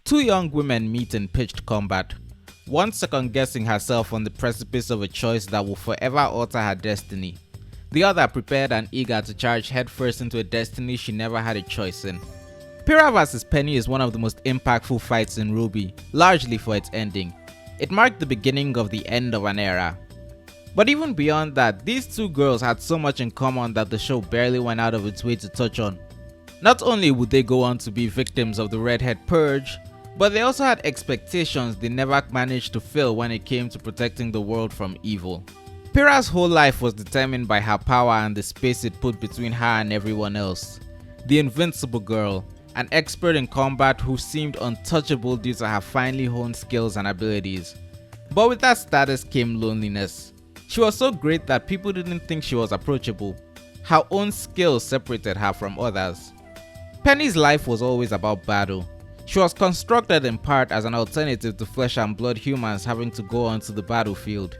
Two young women meet in pitched combat, one second-guessing herself on the precipice of a choice that will forever alter her destiny, the other prepared and eager to charge headfirst into a destiny she never had a choice in. Pyrrha vs. P.E.N.N.Y is one of the most impactful fights in RWBY, largely for its ending. It marked the beginning of the end of an era. But even beyond that, these two girls had so much in common that the show barely went out of its way to touch on. Not only would they go on to be victims of the redhead purge, but they also had expectations they never managed to fill when it came to protecting the world from evil. Pyrrha's whole life was determined by her power and the space it put between her and everyone else. The invincible girl, an expert in combat who seemed untouchable due to her finely honed skills and abilities. But with that status came loneliness. She was so great that people didn't think she was approachable. Her own skills separated her from others. P.E.N.N.Y's life was always about battle. She was constructed in part as an alternative to flesh and blood humans having to go onto the battlefield.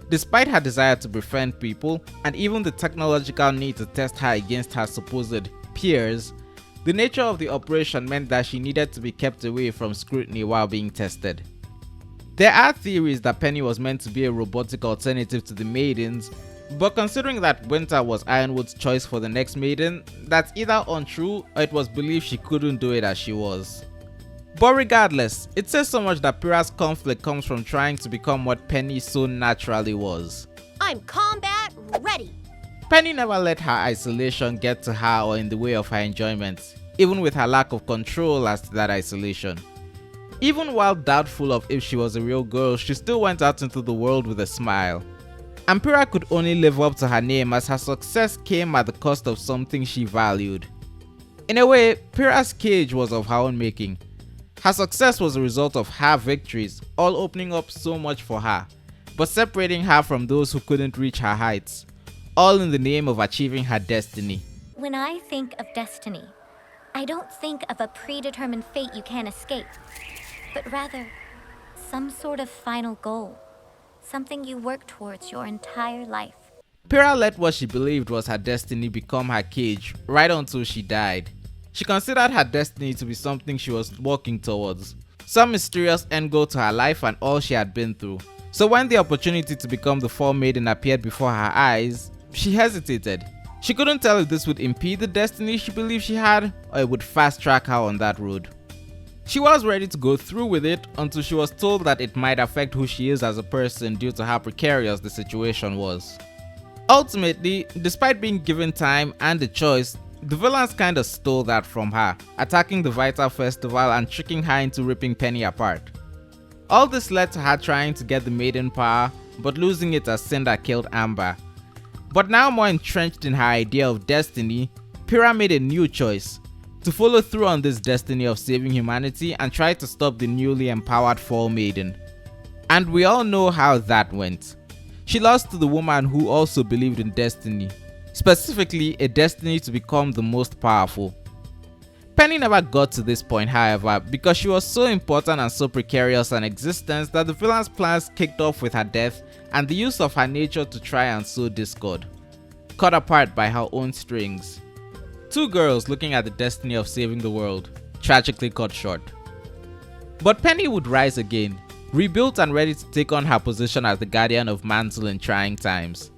Despite her desire to befriend people, and even the technological need to test her against her supposed peers, the nature of the operation meant that she needed to be kept away from scrutiny while being tested. There are theories that P.E.N.N.Y was meant to be a robotic alternative to the maidens, but considering that Winter was Ironwood's choice for the next maiden, that's either untrue or it was believed she couldn't do it as she was. But regardless, it says so much that Pyrrha's conflict comes from trying to become what P.E.N.N.Y so naturally was. I'm combat ready. P.E.N.N.Y never let her isolation get to her or in the way of her enjoyment, even with her lack of control as to that isolation. Even while doubtful of if she was a real girl, she still went out into the world with a smile. And Pyrrha could only live up to her name as her success came at the cost of something she valued. In a way, Pyrrha's cage was of her own making. Her success was a result of her victories, all opening up so much for her, but separating her from those who couldn't reach her heights, all in the name of achieving her destiny. When I think of destiny, I don't think of a predetermined fate you can't escape, but rather some sort of final goal, something you work towards your entire life. Pyrrha let what she believed was her destiny become her cage right until she died. She considered her destiny to be something she was working towards, some mysterious end goal to her life and all she had been through. So when the opportunity to become the Fall Maiden appeared before her eyes, she hesitated. She couldn't tell if this would impede the destiny she believed she had, or it would fast track her on that road. She was ready to go through with it until she was told that it might affect who she is as a person due to how precarious the situation was. Ultimately, despite being given time and a choice, the villains kinda stole that from her, attacking the Vytal Festival and tricking her into ripping P.E.N.N.Y apart. All this led to her trying to get the maiden power, but losing it as Cinder killed Amber. But now more entrenched in her idea of destiny, Pyrrha made a new choice, to follow through on this destiny of saving humanity and try to stop the newly empowered Fall Maiden. And we all know how that went. She lost to the woman who also believed in destiny. Specifically, a destiny to become the most powerful. P.E.N.N.Y never got to this point, however, because she was so important and so precarious an existence that the villain's plans kicked off with her death and the use of her nature to try and sow discord, cut apart by her own strings. Two girls looking at the destiny of saving the world, tragically cut short. But P.E.N.N.Y would rise again, rebuilt and ready to take on her position as the guardian of Mantle in trying times.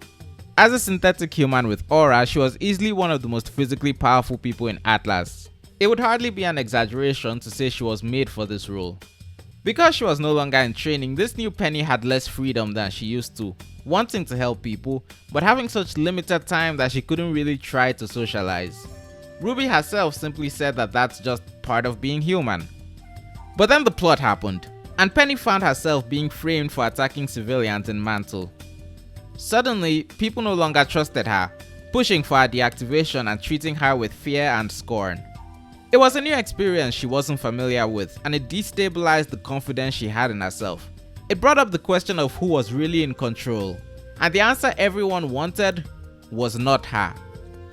As a synthetic human with aura, she was easily one of the most physically powerful people in Atlas. It would hardly be an exaggeration to say she was made for this role. Because she was no longer in training, this new P.E.N.N.Y had less freedom than she used to, wanting to help people, but having such limited time that she couldn't really try to socialize. RWBY herself simply said that that's just part of being human. But then the plot happened, and P.E.N.N.Y found herself being framed for attacking civilians in Mantle. Suddenly, people no longer trusted her, pushing for her deactivation and treating her with fear and scorn. It was a new experience she wasn't familiar with, and it destabilized the confidence she had in herself. It brought up the question of who was really in control, and the answer everyone wanted was not her.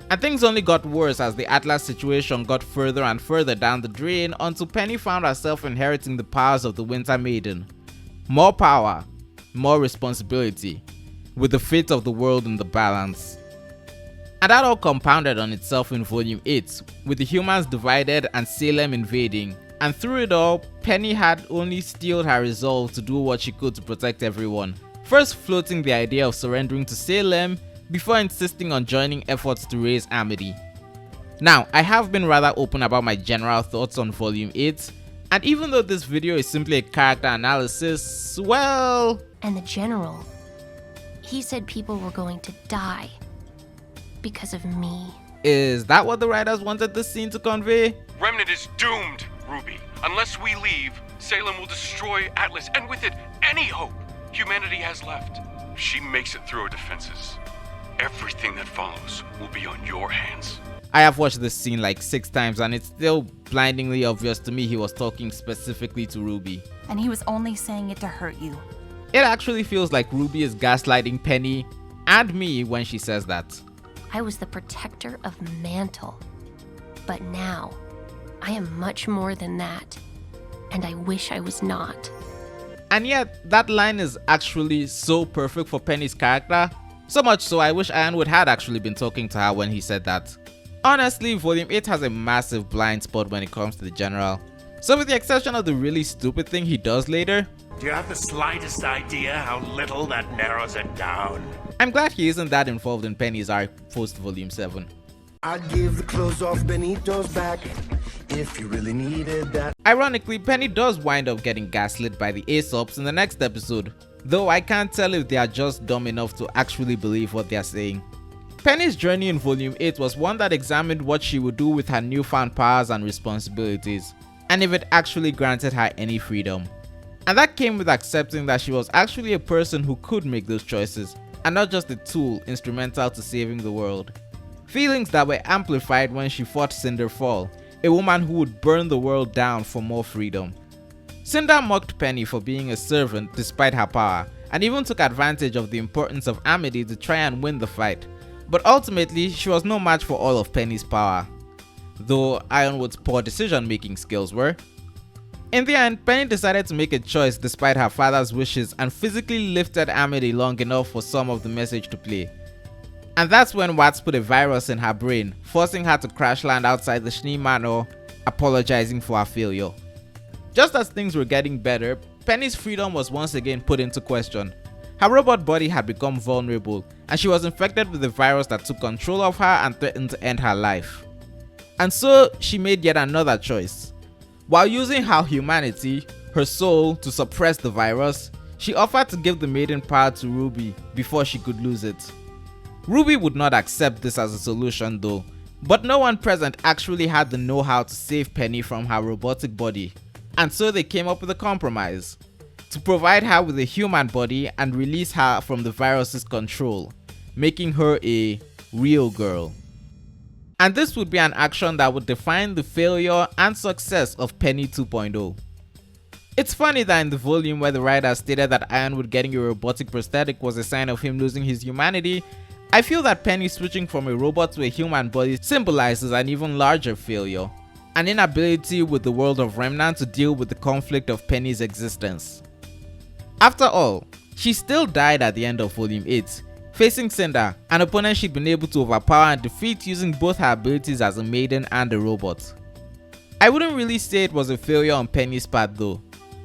And things only got worse as the Atlas situation got further and further down the drain until P.E.N.N.Y found herself inheriting the powers of the Winter Maiden. More power, more responsibility, with the fate of the world in the balance. And that all compounded on itself in Volume 8, with the humans divided and Salem invading, And through it all, P.E.N.N.Y had only steeled her resolve to do what she could to protect everyone, first floating the idea of surrendering to Salem before insisting on joining efforts to raise Amity. Now, I have been rather open about my general thoughts on Volume 8, and even though this video is simply a character analysis, well... And the general, he said people were going to die because of me. Is that what the writers wanted this scene to convey? Remnant is doomed, Ruby. Unless we leave, Salem will destroy Atlas, and with it, any hope humanity has left. If she makes it through her defenses, everything that follows will be on your hands. I have watched this scene like 6 times and it's still blindingly obvious to me he was talking specifically to Ruby. And he was only saying it to hurt you. It actually feels like Ruby is gaslighting P.E.N.N.Y and me when she says that. I was the protector of Mantle, but now I am much more than that, and I wish I was not. And yet, that line is actually so perfect for P.E.N.N.Y's character, so much so I wish Ironwood had actually been talking to her when he said that. Honestly, Volume 8 has a massive blind spot when it comes to the general, so with the exception of the really stupid thing he does later, Do you have the slightest idea how little that narrows it down? I'm glad he isn't that involved in P.E.N.N.Y's arc post Volume 7. I'd give the clothes off Benito's back if you really needed that. Ironically, P.E.N.N.Y does wind up getting gaslit by the Aesops in the next episode, though I can't tell if they are just dumb enough to actually believe what they are saying. P.E.N.N.Y's journey in Volume 8 was one that examined what she would do with her newfound powers and responsibilities, and if it actually granted her any freedom. And that came with accepting that she was actually a person who could make those choices, and not just a tool instrumental to saving the world. Feelings that were amplified when she fought Cinderfall, a woman who would burn the world down for more freedom. Cinder mocked P.E.N.N.Y for being a servant despite her power, and even took advantage of the importance of Amity to try and win the fight. But ultimately, she was no match for all of P.E.N.N.Y's power, though Ironwood's poor decision-making skills were. In the end, P.E.N.N.Y decided to make a choice despite her father's wishes and physically lifted Amity long enough for some of the message to play. And that's when Watts put a virus in her brain, forcing her to crash land outside the Schnee Manor, apologizing for her failure. Just as things were getting better, P.E.N.N.Y's freedom was once again put into question. Her robot body had become vulnerable, and she was infected with the virus that took control of her and threatened to end her life. And so, she made yet another choice. While using her humanity, her soul, to suppress the virus, she offered to give the maiden power to RWBY before she could lose it. RWBY would not accept this as a solution though, but no one present actually had the know-how to save P.E.N.N.Y from her robotic body, and so they came up with a compromise. To provide her with a human body and release her from the virus's control, making her a real girl. And this would be an action that would define the failure and success of P.E.N.N.Y 2.0. It's funny that in the volume where the writer stated that Ironwood getting a robotic prosthetic was a sign of him losing his humanity, I feel that P.E.N.N.Y switching from a robot to a human body symbolizes an even larger failure, an inability with the world of Remnant to deal with the conflict of P.E.N.N.Y's existence. After all, she still died at the end of Volume 8, facing Cinder, an opponent she'd been able to overpower and defeat using both her abilities as a maiden and a robot. I wouldn't really say it was a failure on P.E.N.N.Y's part though.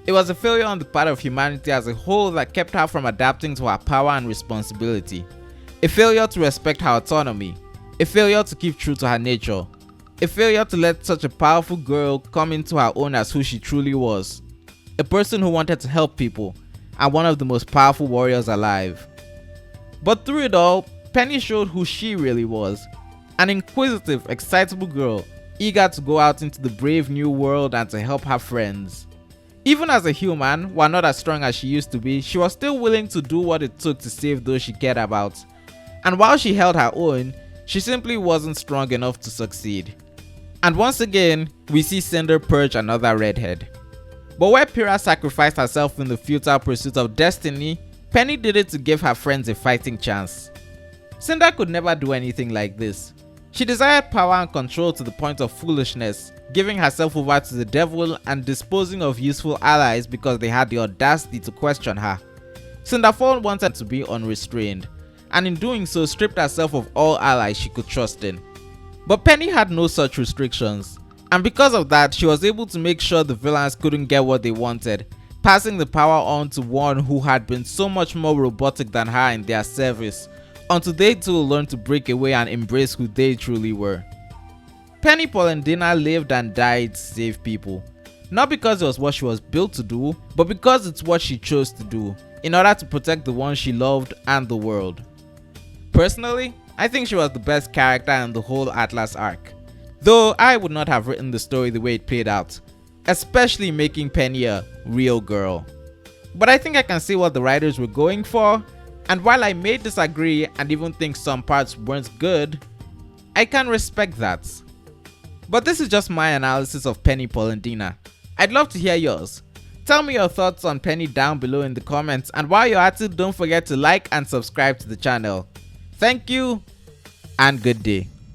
It was a failure on the part of humanity as a whole that kept her from adapting to her power and responsibility. A failure to respect her autonomy. A failure to keep true to her nature. A failure to let such a powerful girl come into her own as who she truly was. A person who wanted to help people, and one of the most powerful warriors alive. But through it all, P.E.N.N.Y showed who she really was. An inquisitive, excitable girl, eager to go out into the brave new world and to help her friends. Even as a human, while not as strong as she used to be, she was still willing to do what it took to save those she cared about. And while she held her own, she simply wasn't strong enough to succeed. And once again, we see Cinder purge another redhead. But where Pyrrha sacrificed herself in the futile pursuit of destiny, P.E.N.N.Y did it to give her friends a fighting chance. Cinder could never do anything like this. She desired power and control to the point of foolishness, giving herself over to the devil and disposing of useful allies because they had the audacity to question her. Cinderfall wanted to be unrestrained, and in doing so stripped herself of all allies she could trust in. But P.E.N.N.Y had no such restrictions, And because of that, she was able to make sure the villains couldn't get what they wanted, passing the power on to one who had been so much more robotic than her in their service, until they too learned to break away and embrace who they truly were. Penny Polendina lived and died to save people. Not because it was what she was built to do, but because it's what she chose to do, in order to protect the ones she loved and the world. Personally, I think she was the best character in the whole Atlas arc. Though I would not have written the story the way it played out, especially making Penny a real girl. But I think I can see what the writers were going for, and while I may disagree and even think some parts weren't good, I can respect that. But this is just my analysis of Penny Polendina. I'd love to hear yours. Tell me your thoughts on Penny down below in the comments, and while you're at it, don't forget to like and subscribe to the channel. Thank you and good day.